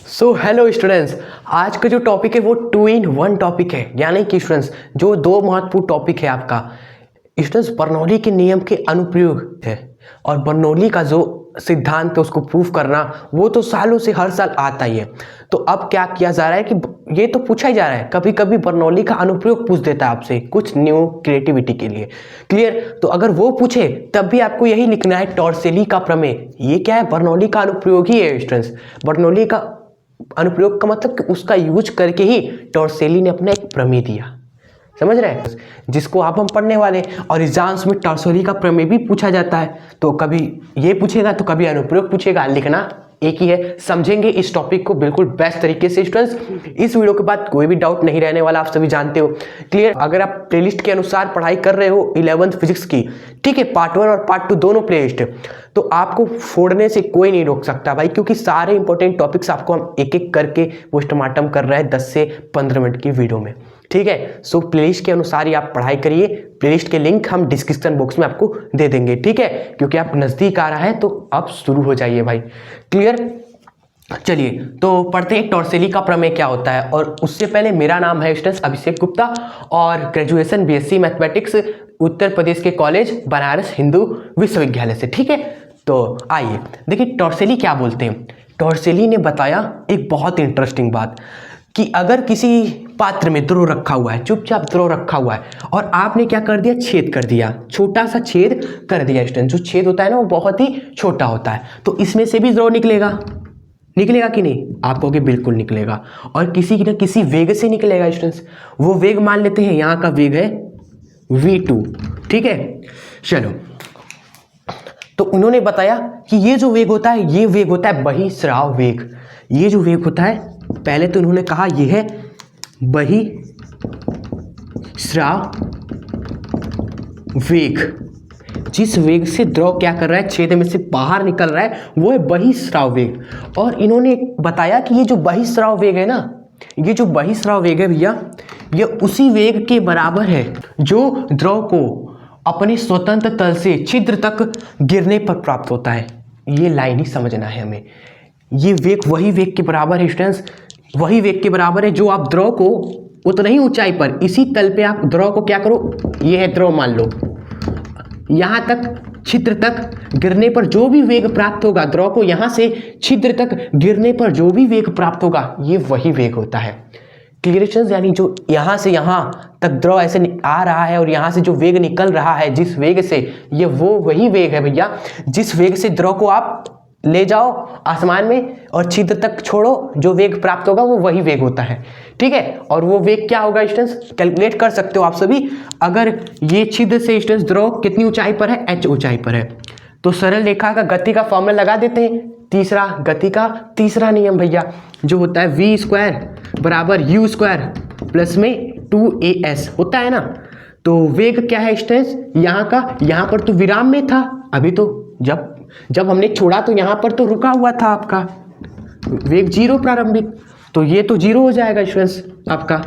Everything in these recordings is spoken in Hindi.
सो हेलो स्टूडेंट्स, आज का जो टॉपिक है वो 2 in 1 टॉपिक है। यानी कि स्टूडेंट्स जो दो महत्वपूर्ण टॉपिक है आपका स्टूडेंट्स, बर्नौली के नियम के अनुप्रयोग है और बर्नौली का जो सिद्धांत है उसको प्रूफ करना वो तो सालों से हर साल आता ही है। तो अब क्या किया जा रहा है कि ये तो पूछा ही जा रहा है, कभी कभी बर्नौली का अनुप्रयोग पूछ देता है आपसे कुछ न्यू क्रिएटिविटी के लिए। क्लियर? तो अगर वो पूछे तब भी आपको यही लिखना है, टॉर्सेली का प्रमेय। ये क्या है? बर्नौली का अनुप्रयोग ही है स्टूडेंट्स। बर्नौली का अनुप्रयोग का मतलब कि उसका यूज करके ही टॉर्सेली ने अपना एक प्रमेय दिया। समझ रहे हैं? जिसको आप हम पढ़ने वाले, और एग्जाम्स में टॉर्सेली का प्रमेय भी पूछा जाता है। तो कभी ये पूछेगा तो कभी अनुप्रयोग पूछेगा, लिखना एक ही है। समझेंगे इस टॉपिक को बिल्कुल बेस्ट तरीके से स्टूडेंट्स। इस वीडियो के बाद कोई भी डाउट नहीं रहने वाला, आप सभी जानते हो। क्लियर? अगर आप प्लेलिस्ट के अनुसार पढ़ाई कर रहे हो 11th फिजिक्स की, ठीक है, पार्ट 1 और पार्ट 2 दोनों प्लेलिस्ट, तो आपको फोड़ने से कोई नहीं रोक सकता भाई, क्योंकि सारे इंपॉर्टेंट टॉपिक्स आपको हम एक एक करके पोस्टमार्टम कर रहे हैं 10 से 15 मिनट की वीडियो में। ठीक है? सो प्लेलिस्ट के अनुसार ही आप पढ़ाई करिए। प्लेलिस्ट के लिंक हम डिस्क्रिप्शन बॉक्स में आपको दे देंगे, ठीक है? क्योंकि आप नज़दीक आ रहा है तो आप शुरू हो जाइए भाई। क्लियर? चलिए तो पढ़ते हैं टॉर्सेली का प्रमेय क्या होता है। और उससे पहले मेरा नाम है स्टूडेंट्स अभिषेक गुप्ता और graduation BSc mathematics Uttar Pradesh के कॉलेज बनारस हिंदू विश्वविद्यालय से। ठीक है? तो आइए देखिए टॉर्सेली क्या बोलते हैं। टॉर्सेली ने बताया एक बहुत इंटरेस्टिंग बात कि अगर किसी पात्र में द्रव रखा हुआ है, चुपचाप द्रव रखा हुआ है, और आपने क्या कर दिया, छेद कर दिया, छोटा सा छेद कर दिया स्टूडेंट। जो छेद होता है ना वो बहुत ही छोटा होता है, तो इसमें से भी द्रव निकलेगा। निकलेगा कि नहीं? आप कहोगे बिल्कुल निकलेगा, और किसी न किसी वेग से निकलेगा स्टूडेंट्स। वो वेग मान लेते हैं यहाँ का वेग है v2। ठीक है, चलो। तो उन्होंने बताया कि ये जो वेग होता है ये वेग होता है बहिस्राव वेग। ये जो वेग होता है, पहले तो उन्होंने कहा ये है बहिस्राव वेग। जिस वेग से द्रव क्या कर रहा है, छेद में से बाहर निकल रहा है, वो है बहिस्राव वेग। और इन्होंने बताया कि ये जो बहिस्राव वेग है ना, ये जो बहिस्राव वेग है भैया, ये उसी वेग के बराबर है जो द्रव को अपने स्वतंत्र तल से छिद्र तक गिरने पर प्राप्त होता है। ये लाइन ही समझना है हमें। ये वेग वही वेग के बराबर है स्टूडेंट्स, वही वेग के बराबर है जो आप द्रव को उतनी ही ऊंचाई पर, इसी तल पे आप द्रव को क्या करो, ये है द्रव मान लो, यहाँ तक छिद्र तक गिरने पर जो भी वेग प्राप्त होगा, द्रव को यहाँ से छिद्र तक गिरने पर जो भी वेग प्राप्त होगा, ये वही वेग होता है। क्लियर? यानी जो यहाँ से यहाँ तक द्रव ऐसे आ रहा है और यहाँ से जो वेग निकल रहा है जिस वेग से, ये वो वही वेग है भैया जिस वेग से द्रव को आप ले जाओ आसमान में और छिद्र तक छोड़ो, जो वेग प्राप्त होगा वो वही वेग होता है। ठीक है? और वो वेग क्या होगा स्टूडेंट्स, कैलकुलेट कर सकते हो आप सभी। अगर ये छिद्र से स्टूडेंट्स द्रव कितनी ऊंचाई पर है, h ऊंचाई पर है, तो सरल रेखा का गति का फॉर्मूला लगा देते हैं। तीसरा गति का तीसरा नियम भैया जो होता है v स्क्वायर बराबर u स्क्वायर प्लस में 2as होता है ना। तो वेग क्या है स्टूडेंट्स, यहाँ का, यहाँ पर तो विराम में था, अभी तो जब हमने छोड़ा तो यहाँ पर तो रुका हुआ था आपका वेग 0 प्रारंभिक, तो ये तो 0 हो जाएगा स्टूडेंट्स आपका।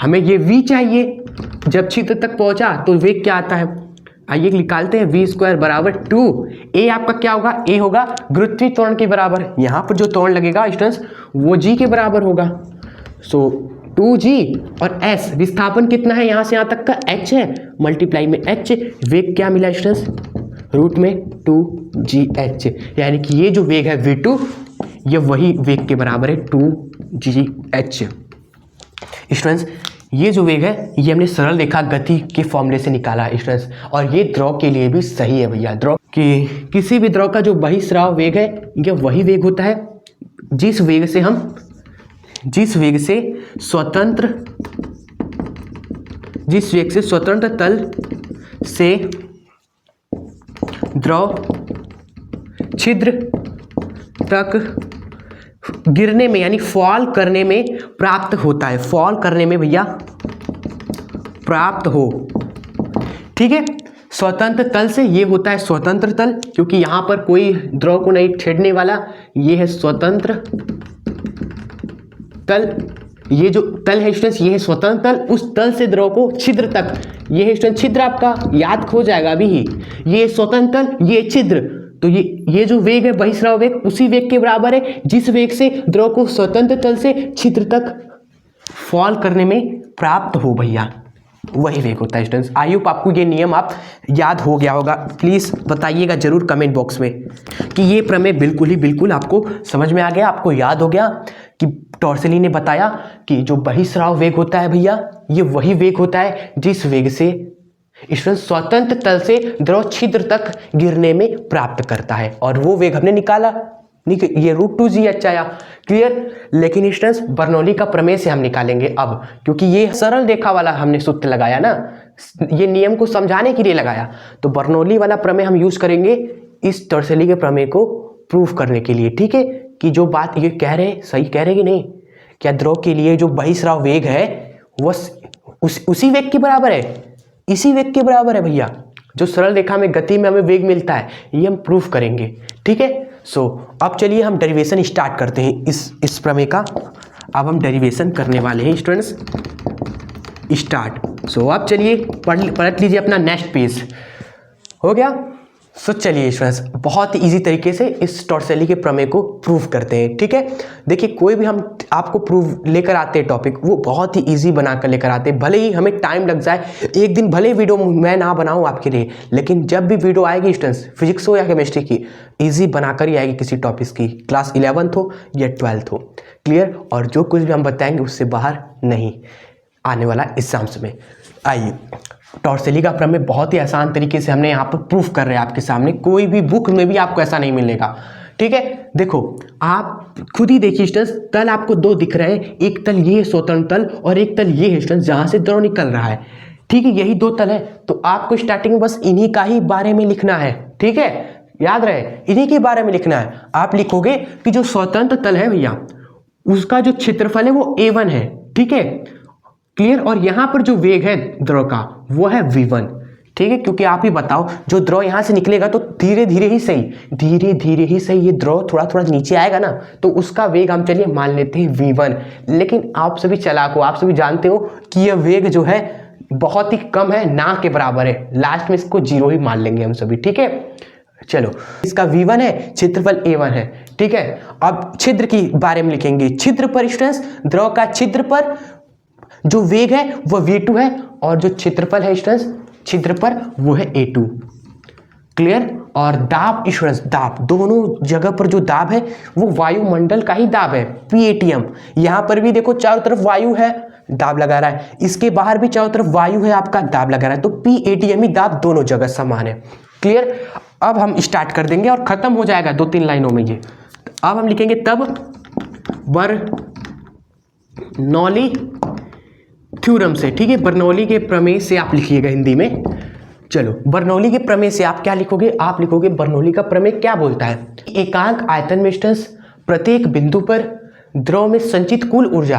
हमें ये v चाहिए, जब छिद्र तक पहुंचा तो वेग क्या आता है, आइए निकालते हैं। v स्क्वायर बराबर 2, a आपका क्या होगा, a होगा गुरुत्वीय त्वरण के बराबर। यहाँ पर जो त्वरण लगेगा स्टूडेंट्स वो g के बराबर होगा। सो 2g और s, विस्थापन कितना है यहाँ से यहाँ तक का, h है, मल्टीप्लाई में h, वेग क्या मिला स्टूडेंट्स, रूट में 2gh। यानी कि ये जो वेग है v2, ये वही वेग के बराबर है 2gh। स्टूडेंट्स ये जो वेग है ये हमने सरल रेखा गति के फॉर्मूले से निकाला है स्टूडेंट्स, और ये द्रव के लिए भी सही है भैया। द्रव कि किसी भी द्रव का जो बहिस्राव वेग है ये वही वेग होता है जिस वेग से स्वतंत्र तल से द्रव छिद्र तक गिरने में यानी फॉल करने में प्राप्त होता है। फॉल करने में भैया प्राप्त हो। ठीक है? स्वतंत्र तल से, ये होता है स्वतंत्र तल, क्योंकि यहां पर कोई द्रव को नहीं छेड़ने वाला, ये है स्वतंत्र तल। ये जो तल है स्टूडेंट्स ये है स्वतंत्र तल, उस तल से द्रव को छिद्र तक, ये है स्टूडेंट छिद्र, आपका याद खो जाएगा अभी ही, ये स्वतंत्र तल, ये छिद्र, तो ये जो वेग है बहिस्राव वेग उसी वेग के बराबर है जिस वेग से द्रव को स्वतंत्र तल से छिद्र तक फॉल करने में प्राप्त हो भैया, वही वेग होता है स्टूडेंट्स। आई होप आपको ये नियम आप याद हो गया होगा। प्लीज़ बताइएगा जरूर कमेंट बॉक्स में कि ये प्रमेय बिल्कुल ही बिल्कुल आपको समझ में आ गया, आपको याद हो गया कि टॉर्सेली ने बताया कि जो बहिस्राव वेग होता है भैया ये वही वेग होता है जिस वेग से स्टूडेंट्स स्वतंत्र तल से द्रव छिद्र तक गिरने में प्राप्त करता है, और वो वेग हमने निकाला, ये √2g h आया। क्लियर। लेकिन स्टूडेंट्स बर्नौली का प्रमेय से हम निकालेंगे अब, क्योंकि ये सरल रेखा वाला हमने सूत्र लगाया ना, ये नियम को समझाने के लिए लगाया, तो बर्नौली वाला प्रमेय हम यूज करेंगे इस टॉर्सेली के प्रमेय को प्रूफ करने के लिए। ठीक है, कि जो बात ये कह रहे हैं सही कह रहे हैं कि नहीं, क्या द्रव के लिए जो बहिस्राव वेग है वह उसी वेग के बराबर है, इसी वेग के बराबर है भैया, जो सरल रेखा में गति में हमें वेग मिलता है, ये हम प्रूफ करेंगे। ठीक है। सो अब चलिए हम डेरिवेशन स्टार्ट करते हैं इस प्रमेय का। अब हम डेरिवेशन करने वाले हैं स्टूडेंट्स, स्टार्ट। सो अब चलिए पलट लीजिए अपना नेक्स्ट पेज, हो गया। सो चलिए स्टूडेंट्स बहुत ही ईजी तरीके से इस टॉर्सेली के प्रमेय को प्रूव करते हैं। ठीक है, देखिए कोई भी हम आपको प्रूव लेकर आते हैं टॉपिक, वो बहुत ही ईजी बनाकर लेकर आते हैं, भले ही हमें टाइम लग जाए, एक दिन भले वीडियो मैं ना बनाऊं आपके लिए, लेकिन जब भी वीडियो आएगी स्टूडेंट्स फिजिक्स हो या केमिस्ट्री की, ईजी बनाकर ही आएगी किसी टॉपिक्स की, क्लास 11th हो या 12th हो। क्लियर। और जो कुछ भी हम बताएंगे उससे बाहर नहीं आने वाला एग्जाम्स में। आइए टॉर्सेली का प्रमेय बहुत ही आसान तरीके से हमने यहाँ पर प्रूफ कर रहे हैं आपके सामने, कोई भी बुक में भी आपको ऐसा नहीं मिलेगा। ठीक है, देखो आप खुद ही देखिए स्टूडेंट्स, तल आपको दो दिख रहे हैं, एक तल ये स्वतंत्र तल और एक तल ये है स्टूडेंट्स जहाँ से द्रव निकल रहा है। ठीक है, यही दो तल है, तो आपको स्टार्टिंग में बस इन्हीं का ही बारे में लिखना है। ठीक है, याद रहे इन्हीं के बारे में लिखना है। आप लिखोगे कि जो स्वतंत्र तल है भैया उसका जो क्षेत्रफल है वो A1 है। ठीक है, क्लियर। और यहां पर जो वेग है द्रव का वो है v1। ठीक है, क्योंकि आप ही बताओ जो द्रव यहां से निकलेगा तो धीरे धीरे ही सही ये द्रव थोड़ा थोड़ा नीचे आएगा ना, तो उसका वेग हम चलिए मान लेते हैं v1। लेकिन आप सभी चालाक हो, आप सभी जानते हो कि यह वेग जो है बहुत ही कम है, ना के बराबर है, लास्ट में इसको 0 ही मान लेंगे हम सभी। ठीक है, चलो इसका v1 है, क्षेत्रफल A1 है। ठीक है, अब छिद्र के बारे में लिखेंगे। छिद्र पर स्टूडेंट्स द्रव का छिद्र पर जो वेग है वह v2 है, और जो क्षेत्रफल है स्टूडेंट्स छिद्र पर वो है A2। क्लियर। और दाब स्टूडेंट्स, दाब दोनों जगह पर जो दाब है वो वायुमंडल का ही दाब है, PATM। यहां पर भी देखो चारों तरफ वायु है, दाब लगा रहा है, इसके बाहर भी चारों तरफ वायु है, आपका दाब लगा रहा है, तो PATM ही दाब दोनों जगह समान है। क्लियर। अब हम स्टार्ट कर देंगे और खत्म हो जाएगा 2-3 लाइनों में ये। अब हम लिखेंगे तब बर्नौली थ्योरम से। ठीक है, बर्नौली के प्रमेय से आप लिखिएगा हिंदी में। चलो बर्नौली के प्रमेय से आप क्या लिखोगे, आप लिखोगे बर्नौली का प्रमेय क्या बोलता है, एकांक आयतन में स्टूडेंट्स प्रत्येक बिंदु पर द्रव में संचित कुल ऊर्जा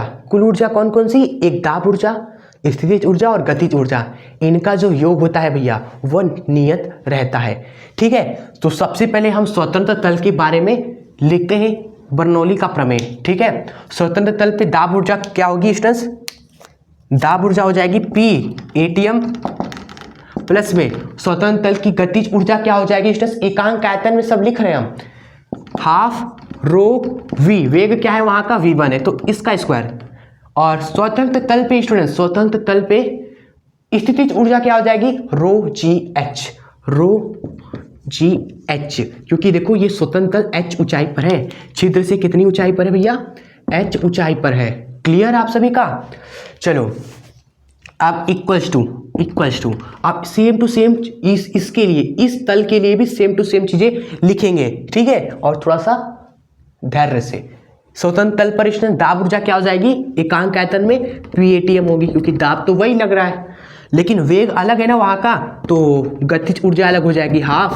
कौन कौन सी, एक दाब ऊर्जा, स्थितिज ऊर्जा और गतिज ऊर्जा, इनका जो योग होता है भैया वह नियत रहता है। ठीक है, तो सबसे पहले हम स्वतंत्र तल के बारे में लिखते हैं बर्नौली का प्रमेय। ठीक है, स्वतंत्र तल पे दाब ऊर्जा क्या होगी स्टूडेंट्स, दाब ऊर्जा हो जाएगी PATM प्लस में स्वतंत्र तल की गतिज ऊर्जा क्या हो जाएगी स्टूडेंट्स, एकांक आयतन में सब लिख रहे हैं हम, ½ ρv, वेग क्या है वहां का v1 है तो इसका स्क्वायर। और स्वतंत्र तल पे स्टूडेंट्स, स्वतंत्र तल पे स्थितिज ऊर्जा क्या हो जाएगी ρgh, क्योंकि देखो ये स्वतंत्र तल h ऊंचाई पर है, छिद्र से कितनी ऊंचाई पर है भैया, h ऊंचाई पर है। क्लियर आप सभी का। चलो अब इक्वल्स टू आप सेम टू सेम इसके लिए, इस तल के लिए भी सेम टू सेम चीजें लिखेंगे। ठीक है, और थोड़ा सा धैर्य से। स्वतंत्र तल पर स्टूडेंट दाब ऊर्जा क्या हो जाएगी, एकांक आयतन में PATM होगी, क्योंकि दाब तो वही लग रहा है, लेकिन वेग अलग है ना वहां का, तो गतिज ऊर्जा अलग हो जाएगी, ½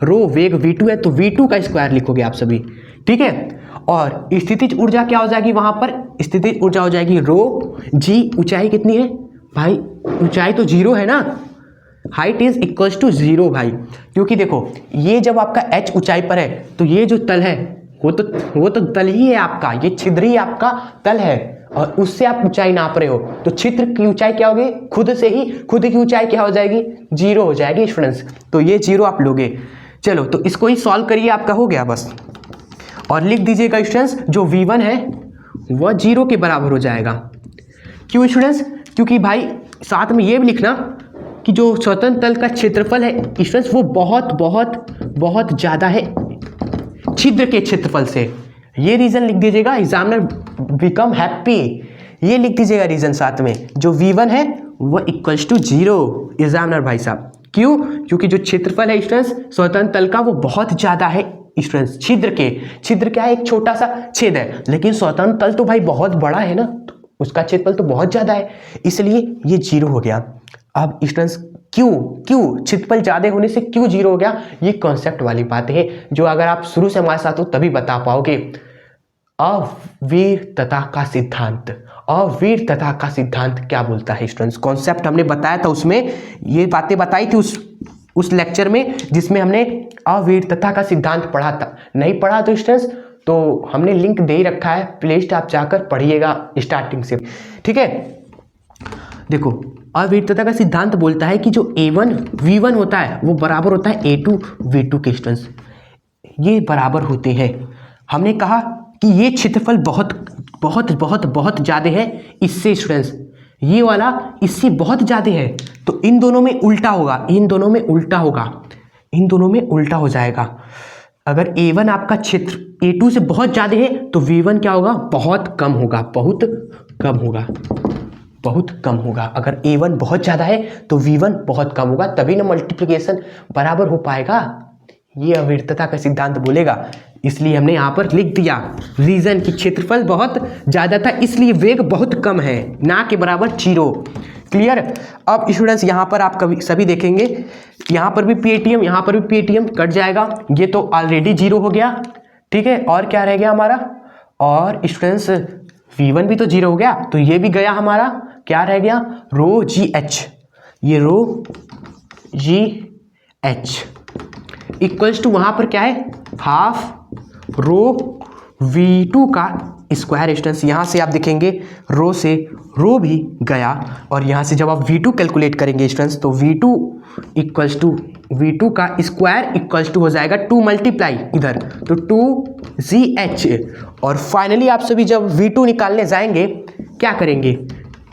ρ, वेग v2 है तो v2 का स्क्वायर लिखोगे आप सभी। ठीक है, और स्थितिज ऊर्जा क्या हो जाएगी वहां पर, स्थितिज ऊर्जा हो जाएगी ρg, ऊंचाई कितनी है भाई, ऊंचाई तो 0 है ना, हाइट इज इक्वल्स टू 0 भाई, क्योंकि देखो ये जब आपका h ऊंचाई पर है तो ये जो तल है वो तो तल ही है आपका, ये छिद्र ही आपका तल है, और उससे आप ऊंचाई नाप रहे हो, तो छिद्र की ऊंचाई क्या होगी, खुद की ऊंचाई क्या हो जाएगी, 0 हो जाएगी स्टूडेंट्स, तो ये 0 आप लोगे। चलो तो इसको ही सॉल्व करिए, आपका हो गया बस। और लिख दीजिएगा स्टूडेंट्स जो V1 है वह 0 के बराबर हो जाएगा। क्यों स्टूडेंट्स? क्योंकि भाई साथ में ये भी लिखना कि जो स्वतंत्र तल का क्षेत्रफल है स्टूडेंट्स वो बहुत बहुत बहुत ज़्यादा है छिद्र के क्षेत्रफल से। ये रीज़न लिख दीजिएगा, एग्जामिनर बिकम हैप्पी। ये लिख दीजिएगा रीज़न साथ में, जो V1 है वह इक्वल्स टू 0 एग्जामिनर भाई साहब। क्यों? क्योंकि जो क्षेत्रफल है स्टूडेंट्स स्वतंत्र तल का वो बहुत ज़्यादा है स्टूडेंट्स छिद्र क्या है, एक छोटा सा छेद है, लेकिन स्वतंत्र तल तो भाई बहुत बड़ा है ना, तो उसका क्षेत्रफल तो बहुत ज़्यादा है, इसलिए ये 0 हो गया। अब स्टूडेंट्स क्यों क्षेत्रफल ज़्यादा होने से क्यों 0 हो गया, ये कॉन्सेप्ट वाली बात है जो अगर आप शुरू से हमारे साथ हो तभी बता पाओगे। अविरतता का सिद्धांत क्या बोलता है स्टूडेंट्स? कॉन्सेप्ट हमने बताया था, उसमें ये बातें बताई थी उस लेक्चर में जिसमें हमने अविरतता का सिद्धांत पढ़ा था। नहीं पढ़ा तो स्टूडेंट्स तो हमने लिंक दे ही रखा है, प्लेलिस्ट आप जाकर पढ़िएगा स्टार्टिंग से, ठीक है। देखो अविरतता का सिद्धांत बोलता है कि जो A1 V1 होता है वो बराबर होता है A2 V2 के स्टूडेंट्स, ये बराबर होते हैं। हमने कहा कि ये क्षेत्रफल बहुत बहुत बहुत बहुत ज़्यादा है इससे स्टूडेंट्स, ये वाला इससे बहुत ज़्यादा है, तो इन दोनों में उल्टा हो जाएगा। अगर A1 आपका क्षेत्र A2 से बहुत ज़्यादा है तो V1 क्या होगा, बहुत कम होगा। अगर A1 बहुत ज़्यादा है तो V1 बहुत कम होगा, तभी ना मल्टीप्लिकेशन बराबर हो पाएगा। ये अविरतता का सिद्धांत बोलेगा, इसलिए हमने यहाँ पर लिख दिया रीजन कि क्षेत्रफल बहुत ज़्यादा था इसलिए वेग बहुत कम है, ना के बराबर 0। क्लियर? अब स्टूडेंट्स यहाँ पर आप कभी सभी देखेंगे, यहाँ पर भी पेटीएम, यहाँ पर भी पेटीएम कट जाएगा, ये तो ऑलरेडी 0 हो गया, ठीक है। और क्या रह गया हमारा, और स्टूडेंट्स V1 भी तो 0 हो गया, तो ये भी गया हमारा, क्या रह गया, रो GH, ये रो GH इक्वल्स टू वहाँ पर क्या है, हाफ रो V2 का स्क्वायर। स्टूडेंट्स यहाँ से आप देखेंगे रो से रो भी गया, और यहाँ से जब आप V2 कैलकुलेट करेंगे स्टूडेंट्स तो V2 इक्वल्स टू V2 का स्क्वायर इक्वल्स टू हो जाएगा 2 मल्टीप्लाई इधर तो 2GH। और फाइनली आप सभी जब V2 निकालने जाएंगे क्या करेंगे,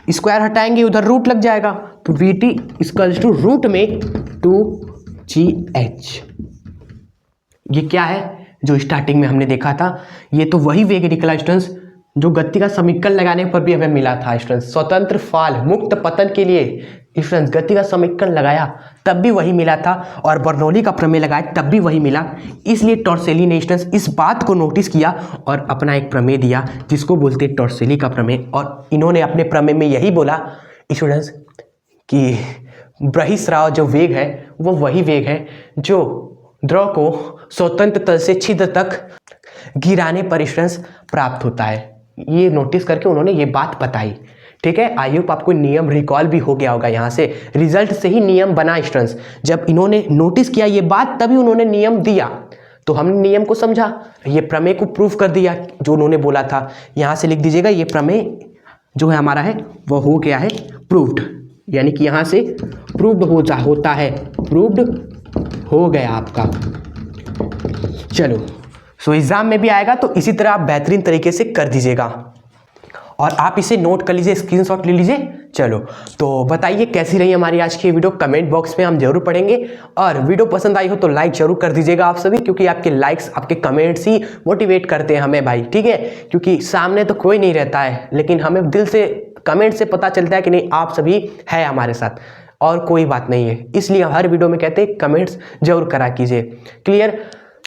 स्क्वायर हटाएंगे, उधर रूट लग जाएगा, तो VT इक्वल्स टू रूट में 2GH। ये क्या है जो स्टार्टिंग में हमने देखा था, ये तो वही वेग निकला स्टूडेंट्स जो गति का समीकरण लगाने पर भी हमें मिला था स्टूडेंट्स। स्वतंत्र फाल मुक्त पतन के लिए स्टूडेंट्स गति का समीकरण लगाया तब भी वही मिला था, और बर्नौली का प्रमेय लगाया तब भी वही मिला। इसलिए टॉर्सेली ने स्टूडेंट्स इस बात को नोटिस किया और अपना एक प्रमेय दिया जिसको बोलते हैं टॉर्सेली का प्रमेय। और इन्होंने अपने प्रमेय में यही बोला स्टूडेंट्स कि बहिस्राव जो वेग है वो वही वेग है जो द्रव को स्वतंत्र तल से छिद्र तक गिराने पर स्टूडेंट्स प्राप्त होता है। ये नोटिस करके उन्होंने ये बात बताई, ठीक है। आई होप आपको नियम रिकॉल भी हो गया होगा, यहाँ से रिजल्ट से ही नियम बना स्टूडेंट्स। जब इन्होंने नोटिस किया ये बात तभी उन्होंने नियम दिया, तो हमने नियम को समझा, ये प्रमेय को प्रूव कर दिया जो उन्होंने बोला था। यहाँ से लिख दीजिएगा ये प्रमेय जो है हमारा है वो हो गया है प्रूव्ड, यानी कि यहाँ से प्रूव्ड होता है, प्रूव्ड हो गया आपका। चलो सो एग्जाम में भी आएगा तो इसी तरह आप बेहतरीन तरीके से कर दीजिएगा, और आप इसे नोट कर लीजिए, स्क्रीनशॉट ले लीजिए। चलो तो बताइए कैसी रही हमारी आज की वीडियो, कमेंट बॉक्स में हम जरूर पढ़ेंगे। और वीडियो पसंद आई हो तो लाइक जरूर कर दीजिएगा आप सभी, क्योंकि आपके लाइक्स आपके कमेंट्स ही मोटिवेट करते हैं हमें भाई, ठीक है। क्योंकि सामने तो कोई नहीं रहता है, लेकिन हमें दिल से कमेंट से पता चलता है कि नहीं आप सभी है हमारे साथ, और कोई बात नहीं है। इसलिए हर वीडियो में कहते हैं कमेंट्स जरूर करा कीजिए। क्लियर?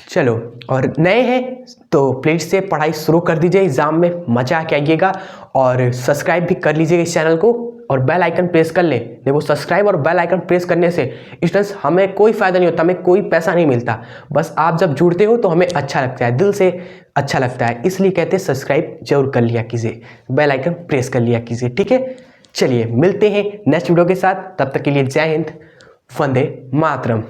चलो, और नए हैं तो प्लीज से पढ़ाई शुरू कर दीजिए, एग्जाम में मजा के आइएगा, और सब्सक्राइब भी कर लीजिएगा इस चैनल को, और बेल आइकन प्रेस कर ले। देखो सब्सक्राइब और बेल आइकन प्रेस करने से स्टूडेंट्स हमें कोई फ़ायदा नहीं होता, हमें कोई पैसा नहीं मिलता, बस आप जब जुड़ते हो तो हमें अच्छा लगता है, दिल से अच्छा लगता है। इसलिए कहते हैं सब्सक्राइब जरूर कर लिया कीजिए, बेल आइकन प्रेस कर लिया कीजिए, ठीक है। चलिए मिलते हैं नेक्स्ट वीडियो के साथ, तब तक के लिए जय हिंद, वंदे मातरम।